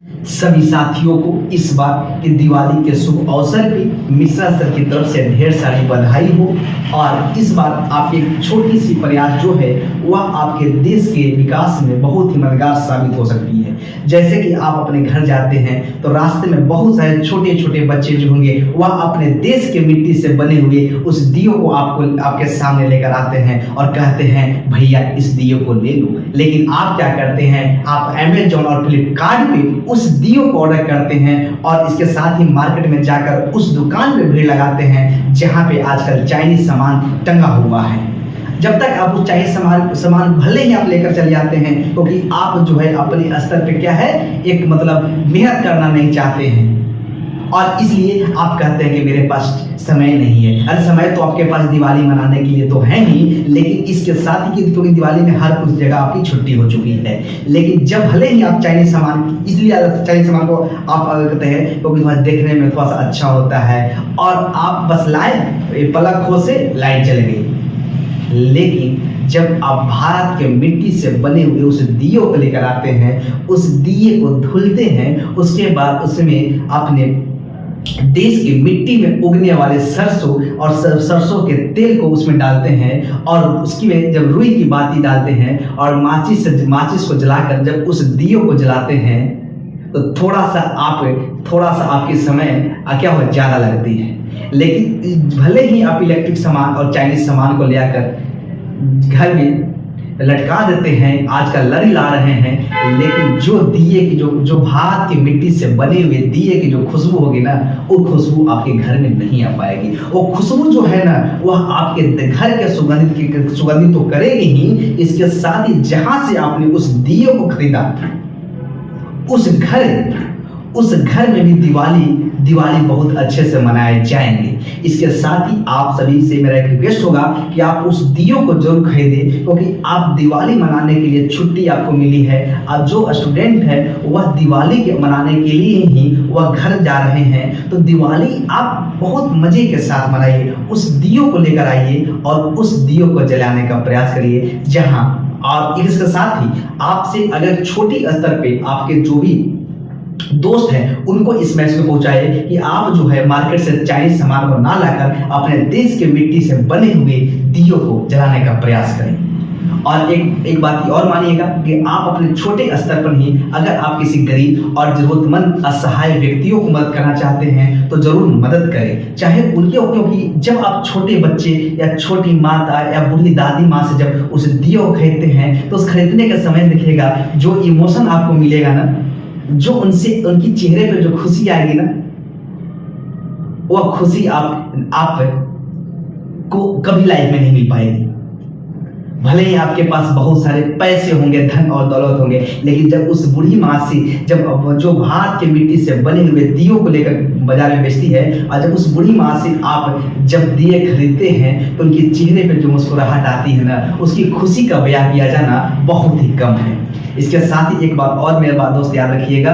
सभी साथियों को इस बार की दिवाली के शुभ अवसर पे मिश्रा सर की तरफ से ढेर सारी बधाई हो। और इस बार आपकी एक छोटी सी प्रयास जो है वह आपके देश के विकास में बहुत ही मददगार साबित हो सकती है। जैसे कि आप अपने घर जाते हैं तो रास्ते में बहुत सारे छोटे छोटे बच्चे जो होंगे वह अपने देश के मिट्टी से बने हुए उस दियो को आपके सामने लेकर आते हैं और कहते हैं भैया इस दियो को ले लो। लेकिन आप क्या करते हैं, आप अमेजॉन और फ्लिपकार्ट पे उस दियो को ऑर्डर करते हैं और इसके साथ ही मार्केट में जाकर उस दुकान पे भीड़ लगाते हैं जहां पे आजकल चाइनीज सामान टंगा हुआ है। जब तक आप उस चाइनीज सामान भले ही आप लेकर चले जाते हैं क्योंकि आप जो है अपने स्तर पे क्या है एक मेहनत करना नहीं चाहते हैं और इसलिए आप कहते हैं कि मेरे पास समय नहीं है। अरे समय तो आपके पास दिवाली मनाने के लिए तो है ही, लेकिन इसके साथ ही क्योंकि दिवाली में हर कुछ जगह आपकी छुट्टी हो चुकी है। लेकिन जब भले ही आप चाइनीज सामान, इसलिए चाइनीज सामान को आप कहते हैं क्योंकि थोड़ा देखने में थोड़ा सा अच्छा होता है और आप बस लाए पलक खो से लाइट चल गई। लेकिन जब आप भारत के मिट्टी से बने हुए उस दियो को लेकर आते हैं, उस दिए को धुलते हैं, उसके बाद उसमें अपने देश की मिट्टी में उगने वाले सरसों और सरसों के तेल को उसमें डालते हैं और उसकी में जब रुई की बाती डालते हैं और माचिस को जलाकर जब उस दियो को जलाते हैं तो थोड़ा सा आपके समय क्या हो ज़्यादा लगती है। लेकिन भले ही आप इलेक्ट्रिक सामान और चाइनीज सामान को ले आकर घर में लटका देते हैं, आजकल लड़ी ला रहे हैं, लेकिन जो दिए की जो भारत की मिट्टी से बने हुए दिए की जो खुशबू होगी ना, वो खुशबू आपके घर में नहीं आ पाएगी। वो खुशबू जो है ना वह आपके घर के सुगंधित तो करेगी ही, इसके साथ ही जहां से आपने उस दिए को खरीदा उस घर में भी दिवाली बहुत अच्छे से मनाए जाएंगे। इसके साथ ही आप सभी से मेरा एक रिक्वेस्ट होगा कि आप उस दियो को जरूर खरीदें क्योंकि आप दिवाली मनाने के लिए छुट्टी आपको मिली है। अब जो स्टूडेंट है वह दिवाली के मनाने के लिए ही वह घर जा रहे हैं, तो दिवाली आप बहुत मजे के साथ मनाइए। उस दियो को लेकर आइए और उस दियो को जलाने का प्रयास करिए। जहां और इसके साथ ही आपसे अगर छोटी स्तर पे आपके जो भी दोस्त हैं उनको इस मैसेज को पहुंचाए कि आप जो है मार्केट से चाइनीज सामान को ना लाकर अपने देश के मिट्टी से बने हुए दियो को जलाने का प्रयास करें। और एक बात और मानिएगा कि आप अपने छोटे स्तर पर ही अगर आप किसी गरीब और जरूरतमंद असहाय व्यक्तियों को मदद करना चाहते हैं तो जरूर मदद करें, चाहे उनके, क्योंकि जब आप छोटे बच्चे या छोटी माता या बूढ़ी दादी माँ से जब उस दियो को खरीदते हैं तो उस खरीदने के समय देखिएगा जो इमोशन आपको मिलेगा ना, जो उनकी चेहरे पे जो खुशी आएगी ना, वह खुशी आप को कभी लाइफ में नहीं मिल पाएगी। भले ही आपके पास बहुत सारे पैसे होंगे, धन और दौलत होंगे, लेकिन जब उस बूढ़ी माँ से जब जो भारत के मिट्टी से बने हुए दियो को लेकर बाजार में बेचती है और जब उस बूढ़ी माँ से आप जब दिए खरीदते हैं तो उनके चेहरे पे जो मुस्कुराहट आती है ना, उसकी खुशी का बयां किया जाना बहुत ही कम है। इसके साथ ही एक बात और मेरे दोस्त याद रखिएगा